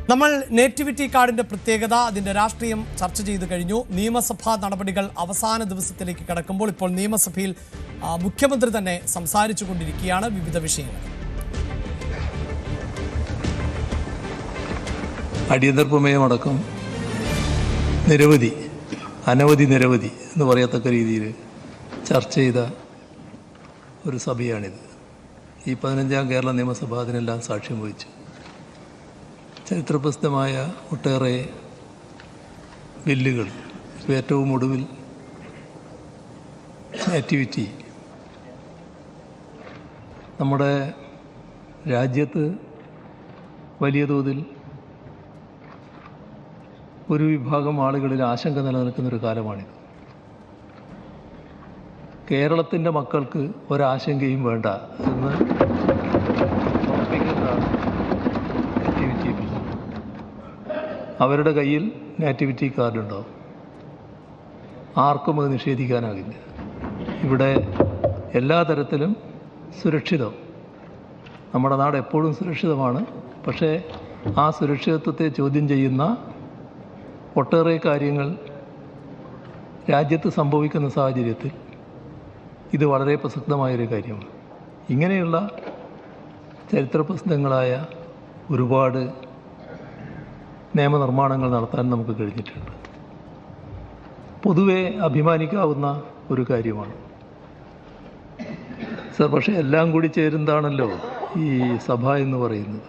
നമ്മൾ നേറ്റിവിറ്റി കാർഡിന്റെ പ്രത്യേകത, അതിന്റെ രാഷ്ട്രീയം ചർച്ച ചെയ്തു കഴിഞ്ഞു. നിയമസഭാ നടപടികൾ അവസാന ദിവസത്തിലേക്ക് കടക്കുമ്പോൾ ഇപ്പോൾ നിയമസഭയിൽ മുഖ്യമന്ത്രി തന്നെ സംസാരിച്ചു കൊണ്ടിരിക്കുകയാണ് വിവിധ വിഷയങ്ങൾ. അടിയന്തര പ്രമേയമടക്കം അനവധി എന്ന് പറയത്തക്ക രീതിയിൽ ചർച്ച ചെയ്ത ഒരു സഭയാണിത്. ഈ 15ാം കേരള നിയമസഭ അതിനെല്ലാം സാക്ഷ്യം വഹിച്ചു. ചരിത്രപ്രസിദ്ധമായ ഒട്ടേറെ ബില്ലുകൾ, ഏറ്റവും ഒടുവിൽ നേറ്റിവിറ്റി, നമ്മുടെ രാജ്യത്ത് വലിയ തോതിൽ ഒരു വിഭാഗം ആളുകളിൽ ആശങ്ക നിലനിൽക്കുന്നൊരു കാലമാണിത്. കേരളത്തിൻ്റെ മക്കൾക്ക് ഒരാശങ്കയും വേണ്ട എന്ന് ഉറപ്പിക്കുന്നതാണ് നേറ്റിവിറ്റി ബിൽ. അവരുടെ കയ്യിൽ നേറ്റിവിറ്റി കാർഡുണ്ടാവും. ആർക്കും അത് നിഷേധിക്കാനാകില്ല. ഇവിടെ എല്ലാ തരത്തിലും സുരക്ഷിതം. നമ്മുടെ നാട് എപ്പോഴും സുരക്ഷിതമാണ്. പക്ഷേ ആ സുരക്ഷിതത്വത്തെ ചോദ്യം ചെയ്യുന്ന ഒട്ടേറെ കാര്യങ്ങൾ രാജ്യത്ത് സംഭവിക്കുന്ന സാഹചര്യത്തിൽ ഇത് വളരെ പ്രസക്തമായൊരു കാര്യമാണ്. ഇങ്ങനെയുള്ള ചരിത്രപ്രസിദ്ധങ്ങളായ ഒരുപാട് നിയമനിർമ്മാണങ്ങൾ നടത്താൻ നമുക്ക് കഴിഞ്ഞിട്ടുണ്ട്. പൊതുവെ അഭിമാനിക്കാവുന്ന ഒരു കാര്യമാണ് സർ. പക്ഷേ എല്ലാം കൂടി ചേരുന്നതാണല്ലോ ഈ സഭ എന്ന് പറയുന്നത്.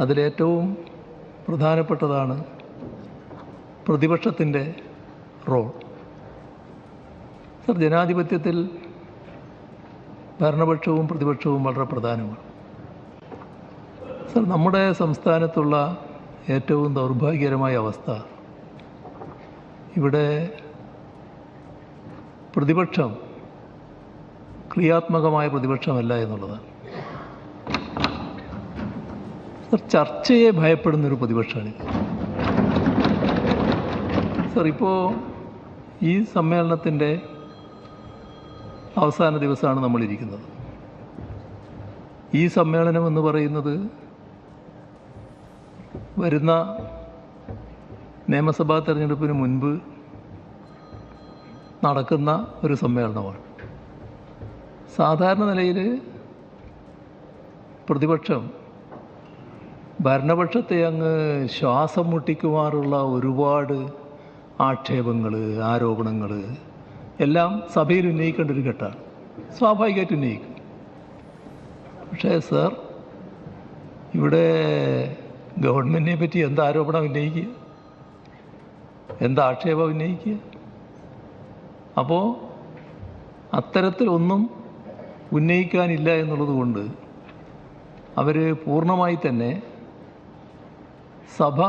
അതിലേറ്റവും പ്രധാനപ്പെട്ടതാണ് പ്രതിപക്ഷത്തിൻ്റെ റോൾ. സർ, ജനാധിപത്യത്തിൽ ഭരണപക്ഷവും പ്രതിപക്ഷവും വളരെ പ്രധാനമാണ്. സർ, നമ്മുടെ സംസ്ഥാനത്തുള്ള ഏറ്റവും ദൗർഭാഗ്യകരമായ അവസ്ഥ, ഇവിടെ പ്രതിപക്ഷം ക്രിയാത്മകമായ പ്രതിപക്ഷമല്ല എന്നുള്ളതാണ്. സർ, ചർച്ചയെ ഭയപ്പെടുന്നൊരു പ്രതിപക്ഷമാണിത്. സർ, ഇപ്പോൾ ഈ സമ്മേളനത്തിൻ്റെ അവസാന ദിവസമാണ് നമ്മളിരിക്കുന്നത്. ഈ സമ്മേളനം എന്ന് പറയുന്നത് വരുന്ന നിയമസഭാ തെരഞ്ഞെടുപ്പിന് മുൻപ് നടക്കുന്ന ഒരു സമ്മേളനമാണ്. സാധാരണ നിലയിൽ പ്രതിപക്ഷം ഭരണപക്ഷത്തെ അങ്ങ് ശ്വാസം മുട്ടിക്കുമാറുള്ള ഒരുപാട് ആക്ഷേപങ്ങൾ, ആരോപണങ്ങൾ എല്ലാം സഭയിൽ ഉന്നയിക്കേണ്ട ഒരു ഘട്ടമാണ്. സ്വാഭാവികമായിട്ട് ഉന്നയിക്കും. പക്ഷേ സർ, ഇവിടെ ഗവൺമെൻറ്റിനെ പറ്റി എന്ത് ആരോപണം ഉന്നയിക്കുക, എന്ത് ആക്ഷേപം ഉന്നയിക്കുക? അപ്പോൾ അത്തരത്തിലൊന്നും ഉന്നയിക്കാനില്ല എന്നുള്ളത് കൊണ്ട് അവർ പൂർണ്ണമായി തന്നെ സഭ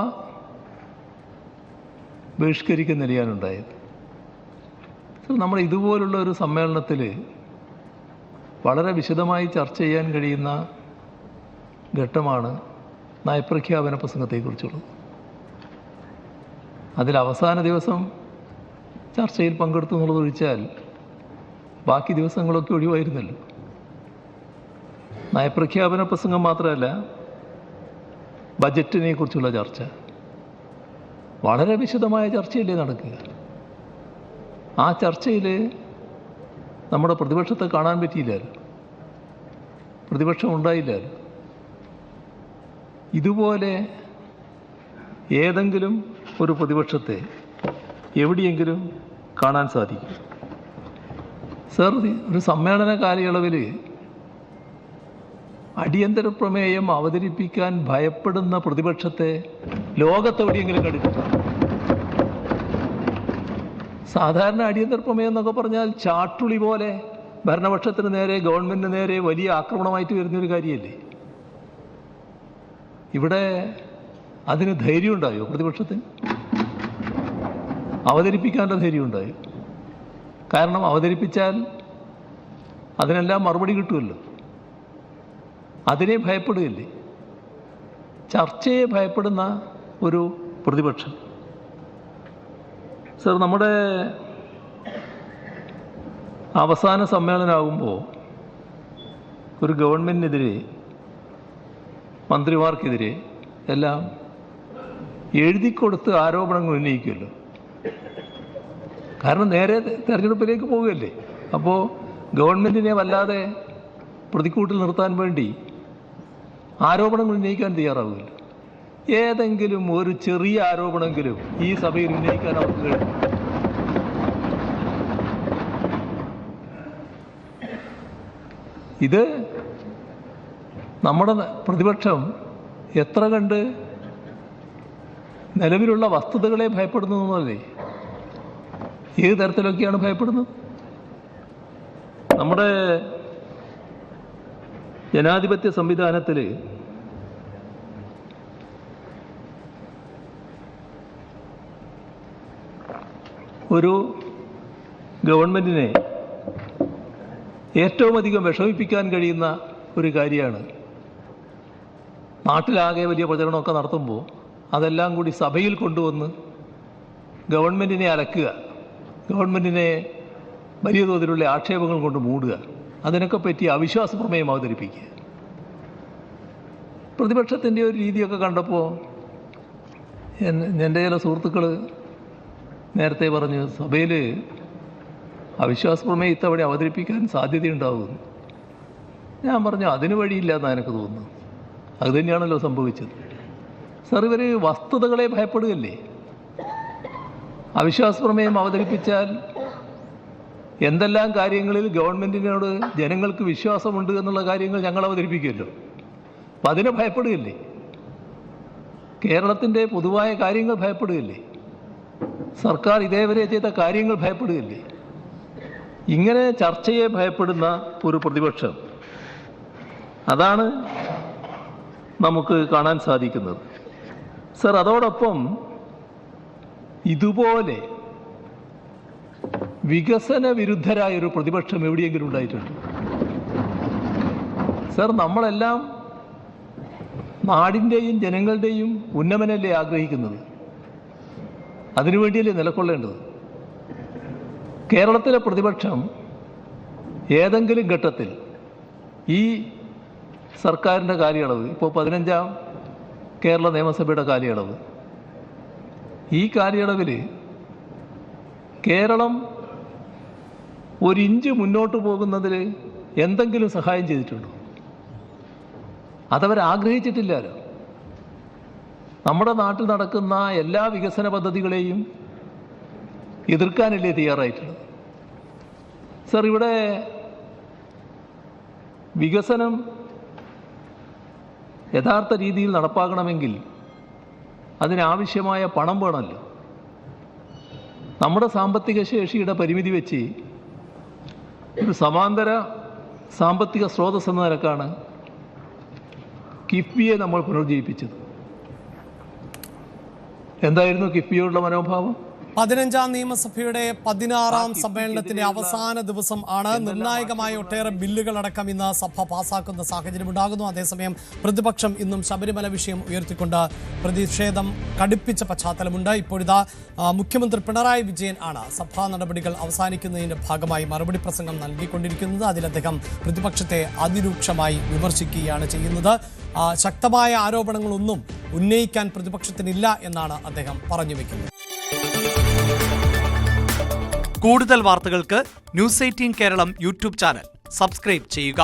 ബഹിഷ്കരിക്കുന്ന നിലയാണുണ്ടായത്. നമ്മൾ ഇതുപോലുള്ള ഒരു സമ്മേളനത്തിൽ വളരെ വിശദമായി ചർച്ച ചെയ്യാൻ കഴിയുന്ന ഘട്ടമാണ് നയപ്രഖ്യാപന പ്രസംഗത്തെക്കുറിച്ചുള്ളത്. അതിൽ അവസാന ദിവസം ചർച്ചയിൽ പങ്കെടുത്തു എന്നുള്ളത് ഒഴിച്ചാൽ ബാക്കി ദിവസങ്ങളൊക്കെ ഒഴിവായിരുന്നല്ലോ. നയപ്രഖ്യാപന പ്രസംഗം മാത്രമല്ല, ബജറ്റിനെ കുറിച്ചുള്ള ചർച്ച വളരെ വിശദമായ ചർച്ചയല്ലേ നടക്കുക. ആ ചർച്ചയിൽ നമ്മുടെ പ്രതിപക്ഷത്തെ കാണാൻ പറ്റിയില്ലല്ലോ, പ്രതിപക്ഷം ഉണ്ടായില്ലല്ലോ. ഇതുപോലെ ഏതെങ്കിലും ഒരു പ്രതിപക്ഷത്തെ എവിടെയെങ്കിലും കാണാൻ സാധിക്കും? സർ, ഒരു സമ്മേളന കാലയളവിൽ അടിയന്തര പ്രമേയം അവതരിപ്പിക്കാൻ ഭയപ്പെടുന്ന പ്രതിപക്ഷത്തെ ലോകത്തെവിടെയെങ്കിലും കണ്ടിട്ടുണ്ട്? സാധാരണ അടിയന്തര പ്രമേയം എന്നൊക്കെ പറഞ്ഞാൽ ചാട്ടുളി പോലെ ഭരണപക്ഷത്തിന് നേരെ, ഗവൺമെൻറ്റിന് നേരെ വലിയ ആക്രമണമായിട്ട് വരുന്നൊരു കാര്യമല്ലേ. ഇവിടെ അതിന് ധൈര്യം ഉണ്ടായോ പ്രതിപക്ഷത്തിന്? അവതരിപ്പിക്കാനുള്ള ധൈര്യം ഉണ്ടായോ? കാരണം അവതരിപ്പിച്ചാൽ അതിനെല്ലാം മറുപടി കിട്ടുമല്ലോ. അതിനെ ഭയപ്പെടുകയല്ലേ. ചർച്ചയെ ഭയപ്പെടുന്ന ഒരു പ്രതിപക്ഷം. സർ, നമ്മുടെ അവസാന സമ്മേളനമാകുമ്പോൾ ഒരു ഗവൺമെൻറ്റിനെതിരെ, മന്ത്രിമാർക്കെതിരെ എല്ലാം എഴുതിക്കൊടുത്ത് ആരോപണങ്ങൾ ഉന്നയിക്കുമല്ലോ. കാരണം നേരെ തെരഞ്ഞെടുപ്പിലേക്ക് പോവുകയല്ലേ. അപ്പോൾ ഗവൺമെൻറ്റിനെ വല്ലാതെ പ്രതിക്കൂട്ടിൽ നിർത്താൻ വേണ്ടി ആരോപണങ്ങൾ ഉന്നയിക്കാൻ തയ്യാറാവുകയില്ല. ഏതെങ്കിലും ഒരു ചെറിയ ആരോപണമെങ്കിലും ഈ സഭയിൽ ഉന്നയിക്കാൻ അവർക്ക് കഴിയും. ഇത് നമ്മുടെ പ്രതിപക്ഷം എത്ര കണ്ട് നിലവിലുള്ള വസ്തുതകളെ ഭയപ്പെടുന്നു എന്നല്ലേ. ഏത് തരത്തിലൊക്കെയാണ് ഭയപ്പെടുന്നത്? നമ്മുടെ ജനാധിപത്യ സംവിധാനത്തിൽ ഒരു ഗവൺമെൻറ്റിനെ ഏറ്റവും അധികം വിഷമിപ്പിക്കാൻ കഴിയുന്ന ഒരു കാര്യമാണ് നാട്ടിലാകെ വലിയ പ്രചരണമൊക്കെ നടത്തുമ്പോൾ അതെല്ലാം കൂടി സഭയിൽ കൊണ്ടുവന്ന് ഗവൺമെൻറ്റിനെ അലക്കുക, ഗവൺമെൻറ്റിനെ വലിയ തോതിലുള്ള ആക്ഷേപങ്ങൾ കൊണ്ട് മൂടുക, അതിനൊക്കെ പറ്റി അവിശ്വാസ പ്രമേയം അവതരിപ്പിക്കുക. പ്രതിപക്ഷത്തിൻ്റെ ഒരു രീതിയൊക്കെ കണ്ടപ്പോൾ എൻ്റെ ചില സുഹൃത്തുക്കൾ നേരത്തെ പറഞ്ഞു സഭയിൽ അവിശ്വാസ പ്രമേയം ഇത്തവണ അവതരിപ്പിക്കാൻ സാധ്യതയുണ്ടാകുമെന്ന്. ഞാൻ പറഞ്ഞു അതിന് വഴിയില്ല എന്നാണ് എനിക്ക് തോന്നുന്നു. അത് തന്നെയാണല്ലോ സംഭവിച്ചത്. സാർ, ഇവർ വസ്തുതകളെ ഭയപ്പെടുകയല്ലേ. അവിശ്വാസ പ്രമേയം അവതരിപ്പിച്ചാൽ എന്തെല്ലാം കാര്യങ്ങളിൽ ഗവൺമെൻറ്റിനോട് ജനങ്ങൾക്ക് വിശ്വാസമുണ്ട് എന്നുള്ള കാര്യങ്ങൾ ഞങ്ങൾ അവതരിപ്പിക്കുമല്ലോ. അപ്പം അതിനെ ഭയപ്പെടുകയല്ലേ. കേരളത്തിൻ്റെ പൊതുവായ കാര്യങ്ങൾ ഭയപ്പെടുകയല്ലേ. സർക്കാർ ഇതേവരെ ചെയ്ത കാര്യങ്ങൾ ഭയപ്പെടുകയല്ലേ. ഇങ്ങനെ ചർച്ചയെ ഭയപ്പെടുന്ന ഒരു പ്രതിപക്ഷം, അതാണ് നമുക്ക് കാണാൻ സാധിക്കുന്നത്. സർ, അതോടൊപ്പം ഇതുപോലെ വികസന വിരുദ്ധരായൊരു പ്രതിപക്ഷം എവിടെയെങ്കിലും ഉണ്ടായിട്ടുണ്ട്? സർ, നമ്മളെല്ലാം നാടിൻ്റെയും ജനങ്ങളുടെയും ഉന്നമനല്ലേ ആഗ്രഹിക്കുന്നത്? അതിനുവേണ്ടിയല്ലേ നിലകൊള്ളേണ്ടത്? കേരളത്തിലെ പ്രതിപക്ഷം ഏതെങ്കിലും ഘട്ടത്തിൽ ഈ സർക്കാരിൻ്റെ കാലയളവ്, ഇപ്പോൾ 15ാം കേരള നിയമസഭയുടെ കാലയളവ്, ഈ കാലയളവിൽ കേരളം ഒരിഞ്ച് മുന്നോട്ട് പോകുന്നതിൽ എന്തെങ്കിലും സഹായം ചെയ്തിട്ടുണ്ടോ? അതവർ ആഗ്രഹിച്ചിട്ടില്ലല്ലോ. നമ്മുടെ നാട്ടിൽ നടക്കുന്ന എല്ലാ വികസന പദ്ധതികളെയും എതിർക്കാനല്ലേ തയ്യാറായിട്ടുള്ളത്? സർ, ഇവിടെ വികസനം യഥാർത്ഥ രീതിയിൽ നടപ്പാക്കണമെങ്കിൽ അതിനാവശ്യമായ പണം വേണമല്ലോ. നമ്മുടെ സാമ്പത്തിക ശേഷിയുടെ പരിമിതി വെച്ച് ഒരു സമാന്തര സാമ്പത്തിക സ്രോതസ് എന്ന നിലക്കാണ് കിഫ്ബിയെ നമ്മൾ പുനർജീവിപ്പിച്ചത്. എന്തായിരുന്നു കിഫ്ബിയോടുള്ള മനോഭാവം? 15ാം നിയമസഭയുടെ 16ാം സമ്മേളനത്തിന്റെ അവസാന ദിവസം ആണ്. നിർണായകമായ ഒട്ടേറെ ബില്ലുകളടക്കം ഇന്ന് സഭ പാസാക്കുന്ന സാഹചര്യം ഉണ്ടാകുന്നു. അതേസമയം പ്രതിപക്ഷം ഇന്നും ശബരിമല വിഷയം ഉയർത്തിക്കൊണ്ട് പ്രതിഷേധം കടുപ്പിച്ച പശ്ചാത്തലമുണ്ട്. ഇപ്പോഴിതാ മുഖ്യമന്ത്രി പിണറായി വിജയൻ ആണ് സഭാ നടപടികൾ അവസാനിക്കുന്നതിന്റെ ഭാഗമായി മറുപടി പ്രസംഗം നൽകിക്കൊണ്ടിരിക്കുന്നത്. അതിൽ അദ്ദേഹം പ്രതിപക്ഷത്തെ അതിരൂക്ഷമായി വിമർശിക്കുകയാണ് ചെയ്യുന്നത്. ശക്തമായ ആരോപണങ്ങളൊന്നും ഉന്നയിക്കാൻ പ്രതിപക്ഷത്തിനില്ല എന്നാണ് അദ്ദേഹം പറഞ്ഞു വെക്കുന്നത്. കൂടുതൽ വാർത്തകൾക്ക് news 18 Keralam YouTube channel subscribe ചെയ്യുക.